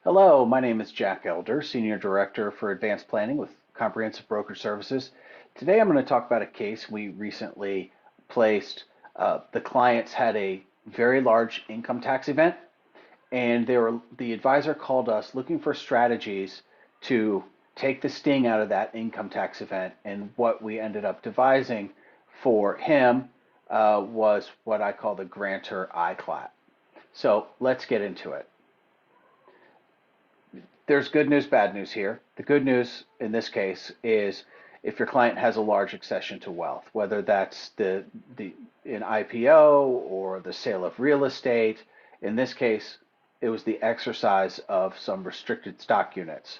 Hello, my name is Jack Elder, Senior Director for Advanced Planning with Comprehensive Brokerage Services. Today I'm going to talk about a case we recently placed. The clients had a very large income tax event, and the advisor called us looking for strategies to take the sting out of that income tax event. And what we ended up devising for him was what I call the grantor ICLAT. So let's get into it. There's good news, bad news here. The good news in this case is if your client has a large accession to wealth, whether that's an IPO or the sale of real estate. In this case, it was the exercise of some restricted stock units.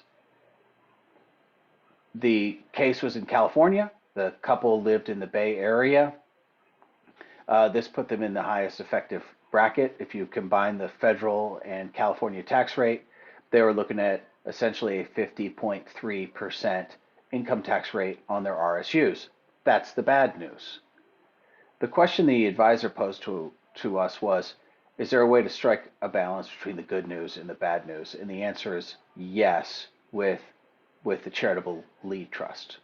The case was in California. The couple lived in the Bay Area. This put them in the highest effective bracket. If you combine the federal and California tax rate, they were looking at essentially a 50.3% income tax rate on their RSUs. That's the bad news. The question the advisor posed to us was, is there a way to strike a balance between the good news and the bad news? And the answer is yes, with the Charitable Lead Trust.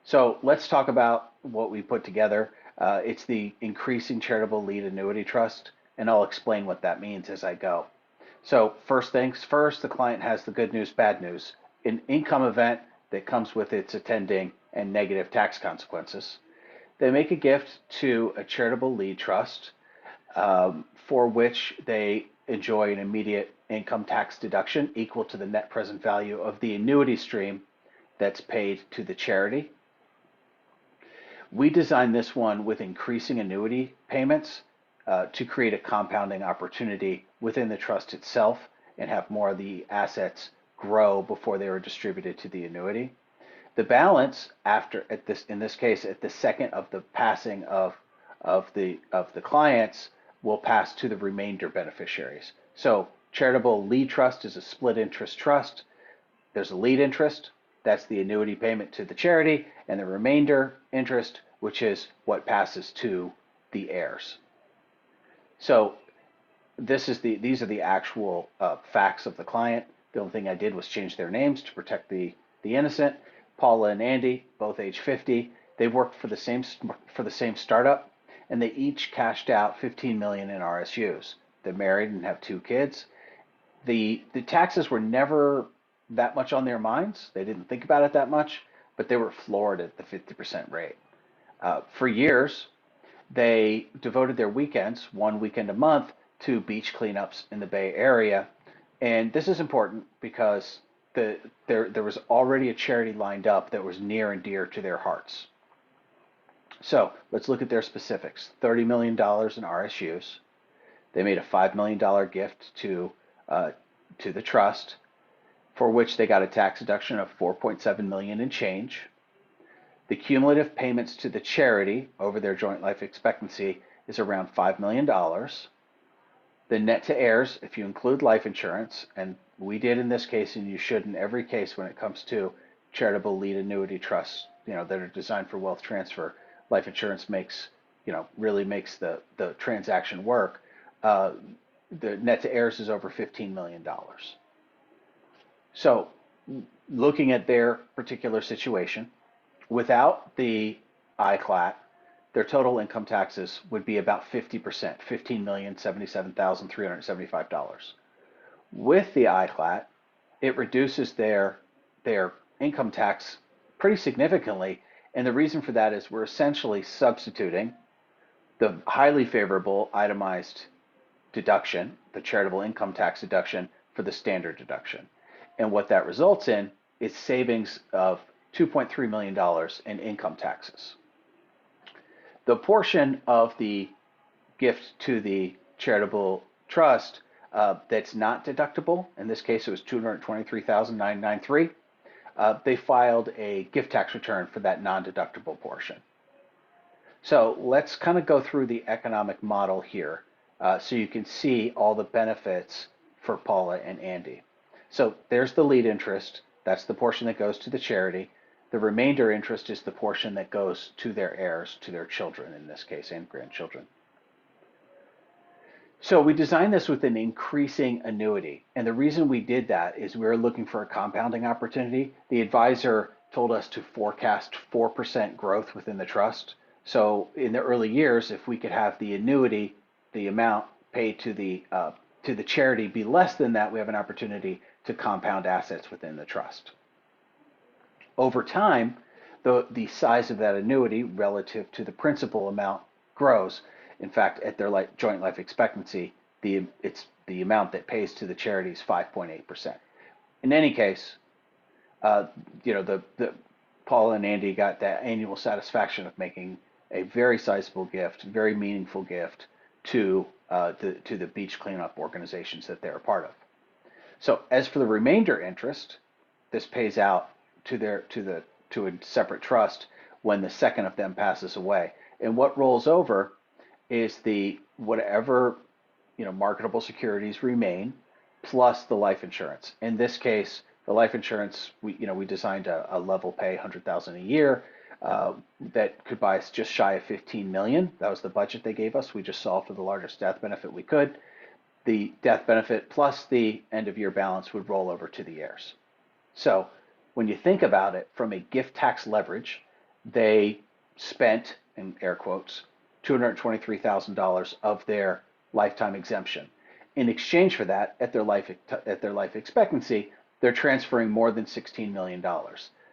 So let's talk about what we put together. It's the Increasing Charitable Lead Annuity Trust, and I'll explain what that means as I go. So first things first, the client has the good news, bad news, an income event that comes with its attending and negative tax consequences. They make a gift to a charitable lead trust for which they enjoy an immediate income tax deduction equal to the net present value of the annuity stream that's paid to the charity. We designed this one with increasing annuity payments to create a compounding opportunity within the trust itself and have more of the assets grow before they were distributed to the annuity. The balance in this case, at the second of the passing of the clients, will pass to the remainder beneficiaries. So Charitable Lead Trust is a split interest trust. There's a lead interest, that's the annuity payment to the charity, and the remainder interest, which is what passes to the heirs. So these are the actual facts of the client. The only thing I did was change their names to protect the innocent. Paula and Andy, both age 50. They worked for the same startup, and they each cashed out 15 million in RSUs. They're married and have 2 kids. The taxes were never that much on their minds. They didn't think about it that much, but they were floored at the 50% rate. For years, they devoted their weekends, 1 weekend a month, to beach cleanups in the Bay Area. And this is important because there was already a charity lined up that was near and dear to their hearts. So let's look at their specifics. $30 million in RSUs. They made a $5 million gift to the trust, for which they got a tax deduction of 4.7 million in change. The cumulative payments to the charity over their joint life expectancy is around $5 million. The net to heirs, if you include life insurance, and we did in this case, and you should in every case when it comes to charitable lead annuity trusts, that are designed for wealth transfer, life insurance really makes the transaction work. The net to heirs is over $15 million. So looking at their particular situation, without the ICLAT, their total income taxes would be about 50%, $15,077,375. With the ICLAT, it reduces their income tax pretty significantly, and the reason for that is we're essentially substituting the highly favorable itemized deduction, the charitable income tax deduction, for the standard deduction. And what that results in is savings of $2.3 million in income taxes. The portion of the gift to the charitable trust that's not deductible, in this case it was $223,993, they filed a gift tax return for that non-deductible portion. So let's kind of go through the economic model here so you can see all the benefits for Paula and Andy. So there's the lead interest. That's the portion that goes to the charity. The remainder interest is the portion that goes to their heirs, to their children in this case, and grandchildren. So we designed this with an increasing annuity. And the reason we did that is we were looking for a compounding opportunity. The advisor told us to forecast 4% growth within the trust. So in the early years, if we could have the annuity, the amount paid to the charity be less than that, we have an opportunity to compound assets within the trust. Over time, the size of that annuity relative to the principal amount grows. In fact, at their joint life expectancy, it's the amount that pays to the charity is 5.8%. In any case, uh, the Paul and Andy got that annual satisfaction of making a very sizable gift, very meaningful gift to the beach cleanup organizations that they're a part of. So as for the remainder interest, this pays out to a separate trust when the second of them passes away. And what rolls over is the whatever marketable securities remain plus the life insurance. In this case, the life insurance we designed a level pay 100,000 a year that could buy us just shy of 15 million. That was the budget they gave us. We just solved for the largest death benefit we could. The death benefit plus the end of year balance would roll over to the heirs. So when you think about it from a gift tax leverage, they spent, in air quotes, $223,000 of their lifetime exemption. In exchange for that, at their life expectancy, they're transferring more than $16 million.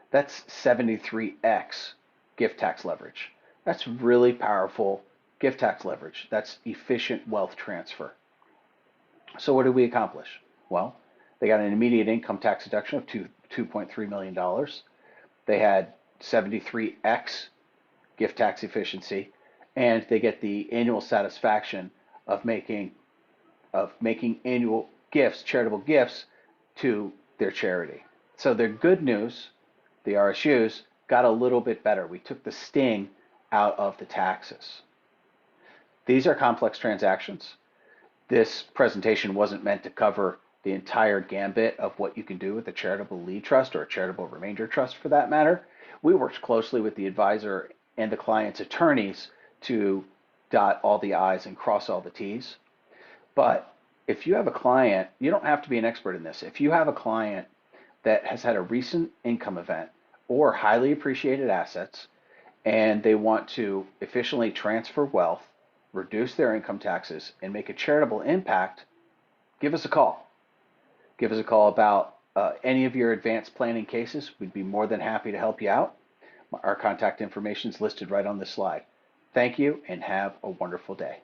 That's 73x gift tax leverage. That's really powerful gift tax leverage. That's efficient wealth transfer. So what did we accomplish? Well, they got an immediate income tax deduction of $2.3 million. They had 73x gift tax efficiency, and they get the annual satisfaction of making annual gifts, charitable gifts to their charity. So their good news, the RSUs, got a little bit better. We took the sting out of the taxes. These are complex transactions. This presentation wasn't meant to cover the entire gambit of what you can do with a charitable lead trust or a charitable remainder trust for that matter. We worked closely with the advisor and the client's attorneys to dot all the I's and cross all the T's. But if you have a client, you don't have to be an expert in this. If you have a client that has had a recent income event or highly appreciated assets and they want to efficiently transfer wealth, reduce their income taxes, and make a charitable impact, give us a call. Give us a call about any of your advanced planning cases. We'd be more than happy to help you out. Our contact information is listed right on this slide. Thank you and have a wonderful day.